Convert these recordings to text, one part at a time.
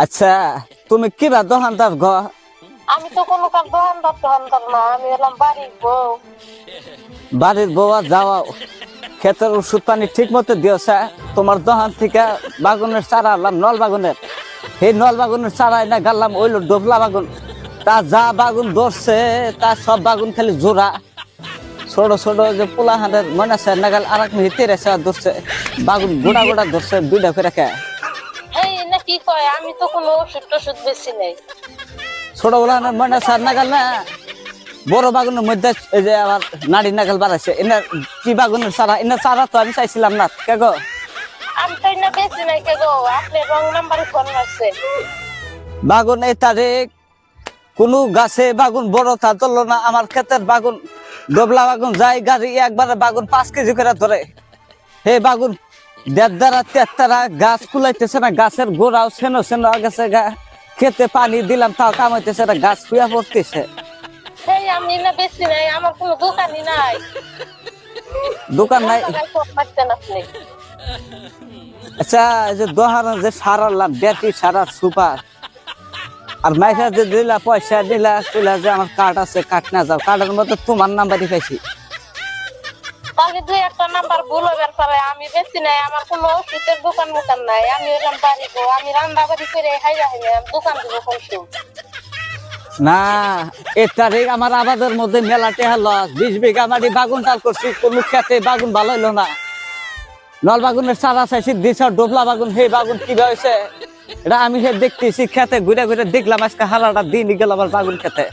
আচ্ছা তুমি কিবা দোকানদার গো? আমি তো কোনো কার দোকানদার না, আমি এলাম বাড়ির বউ। বাড়ির বউ যাওয়া ক্ষেতের ওষুধ পানি ঠিক মতো দিয়েছে। তোমার দোকান থেকে বাগুনের চারা আনলাম, নল বাগুনের। এই নল বাগুনের চারা না গাললাম ওইল ডোবলা বাগুন। তা যা বাগুন ধরছে তা সব বাগুন খালি জোড়া। ছোট ছোট যে পোলা হানের মনে আছে নাগাল আর এক মিনিট তেরেছে ধরছে বাগুন গোড়া গোড়া ধরছে দুইটা করে রেখে। এই না কি কয়, আমি তো কোনো ওষুধ টষুধ বেশি নেই। ছোট পোলা হানের মনে আছে নাগাল না, বড় বাগুনের মধ্যে এই যে আবার নাড়ি নাগাল বাড়াইছে। এনার কি বাগুনের চারা, এনার চারা তো আমি চাইছিলাম না কে গো। আমি তো না বেশি নাই কে গো, আপনি রং নাম্বারে ফোন মারছে। বাগুন এই তারিখ কোনো গাছে বাগুন বড় তা ধরলো না। আমার ক্ষেতের বাগুন ডবলা বাগুন যাই গাড়ি একবারে বাগুন 5 কেজি করে ধরে। হে বাগুন দেড় তেত্তারা গাছ কুলাইতেছে না, গাছের গোড়াও সেনো সেনো গেছে গা। খেতে পানি দিলাম তাও কামাইতেছে না, গাছ শুয়া পড়তেছে। এই আমি না বেশি নাই, আমার কোনো দোকানই নাই। দোকান নাই? ফোন মারছেন আপনি। আচ্ছা এই যে দোহানো যে সার আনলাম ব্যাটারি সারা সুপার, আর মাইকা যে দিলা পয়সা দিলা কইলা যে আমার কার্ড আছে কাট না যাও, কার্ডের মধ্যে তোমার নাম্বারই পাইছি। তাহলে দুই একটা নাম্বার ভুল হবার পরে আমি বেশি নাই, আমার কোনো ওষুধের দোকান মোকান নাই। আমি এলাম বাড়ি বউ, আমি রান্না বাড়ি করে হাইরা হাইরা দোকান দিব কইছি। না এ তারিখ আমার আবাদের মধ্যে মেলাতে হলো 20 বিঘা মাটি বাগুন টাল করছি, কোনো খেতে বাগুন ভালো হইলো না। নল বাগুনের চারা চাইছি দিছে, ডোবলা বাগুন সেই বাগুন কিবা হয়েছে এটা আমি সে দেখতেছি। খেতে ঘুরে ঘুরে দেখলাম আজকে হালাটা দিন গেল আবার বাগুন খেতে।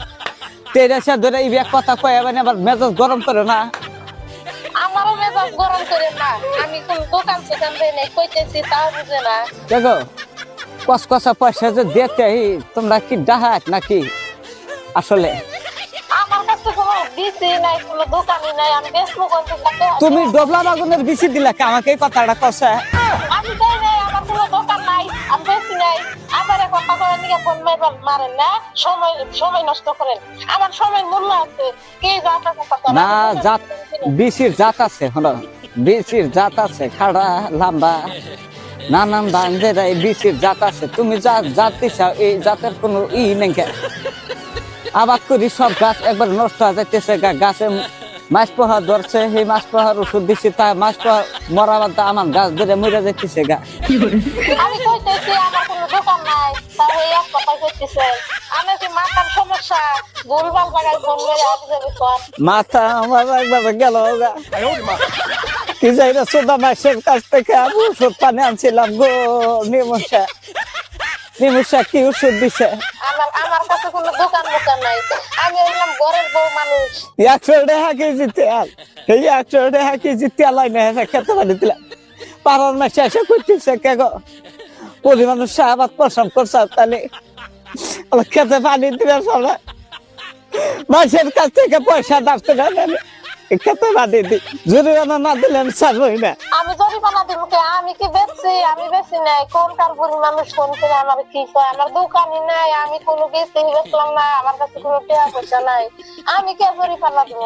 তেরেছে ধরে এই কথা কয়ে আবার মেজাজ গরম করে না। আমারও মেজাজ গরম করে না, আমি কোন দোকান সেখান দেই নাই, কইতেছি তাও বুঝে না। দেখো কসকসা পয়সা যে দিতে তোমরা কি ডাহাত নাকি আসলে? আমার কাছে কোনো বিসি নাই, কোনো দোকানই নাই, আমি বেশমু কোনতে কাছে। তুমি ডবলা বাগুনের বেশি দিলা কে আমাকে এই কথাটা কষা? আমি তাই নাই, আমার কোনো দোকান নাই, আমি বেশি নাই। আবার কথা কয়ে নিয়ে ফোন মারেন না, সময় সময় নষ্ট করেন। আমার সময় মূল্য আছে, কে জাতা কথা না জাত বিসির জাত আছে, হলো বিসির জাত আছে খাড়া লম্বা নানান দাঞ্জের এই বিসির জাত আছে। তুমি যা জাত দিছা এই জাতের কোনো নেই। আবাদ করি সব গাছ একবার নষ্ট হয়ে যাইতেছে, গাছে মাছ পোহা ধরছে, সেই মাছ পোহার ওষুধ দিচ্ছি, তাই মাছ পোহা মরা বাদ আমার গাছ ধরে মরে যাইতেছে গা। আমি কইতেছি আমার কোনো দোকান নাই, তাও এই এক কথা কইতেছে। আমি কি মাথার সমস্যা, ভুলভাল জায়গায় ফোন মেরে আগে যাবে কোন। মাথা আমার একবার গেল গা। কি যাই না সোদা মাসের কাছ থেকে আমি ওষুধ পানি আনছিলাম গো। নিমুষা নিমুষা কি ওষুধ দিছে? আমার কাছে কোনো দোকান মোকান নাই, আমি হইলাম ঘরের বউ মানুষ। 100 টাকা কেজি তেল, এই 100 টাকা কেজি তেল আইনে খেতে পারি দিলাম। পাড়ার মাসে এসে করতেছে কে গো, পরিমাণ সাহাবাদ পছন্দ করছে তাহলে খেতে পানি দিবে সবাই। মাসের কাছ থেকে পয়সা দাঁড়তে পারে খেতে পানি দি, জরিমানা না দিলে আমি ছাড়বই না। আমি জরিমানা দিব কে? আমি কি বেচছি? আমি বেশি নাই। কোন কার বুড়ি মানুষ ফোন করে আমার কি কয়? আমার দোকানই নাই, আমি কোনো বেশি বেচলাম না, আমার কাছে কোনো টাকা পয়সা নাই, আমি কে জরিমানা দিব?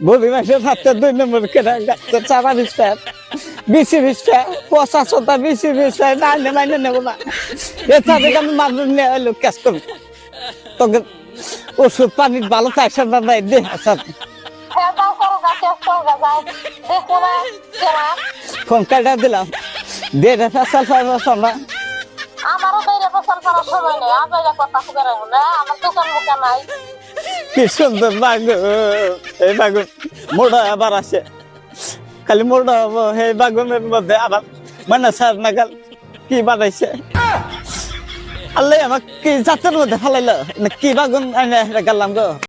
বুড়ি মাসের হাতে 2 নম্বর কেনা গাছের চারা বিছটা বিছি বিছটা 50টা বিছি বিছটা না নে মাইনে নেব না। এটা থেকে আমি মানুষ নিয়ে এলো ক্যাশ করব, তোকে ওষুধ পানির ভালো চাইছে না নাই দে। আচ্ছা হ্যাঁ যাও করো গাছে যাও, দেখো না কেনা। ফোন কাটা দিলাম দে রে ফেসাল ফাইবার না। আমারও বাইরে ফসল করার সময় নেই, আবার কথা করে না, আমার দোকান মোকা নাই। কি সুন্দর বাগুন, এই বাগুন মোড়া আবার আছে, খালি মোড়া হবো। এই বাগুনের মধ্যে আবার মানে সার নাগাল কি বানাইছে আল্লাহ, আমাকে কি জাতের মধ্যে ফেলাইলো না কি বাগুন গেলাম গো।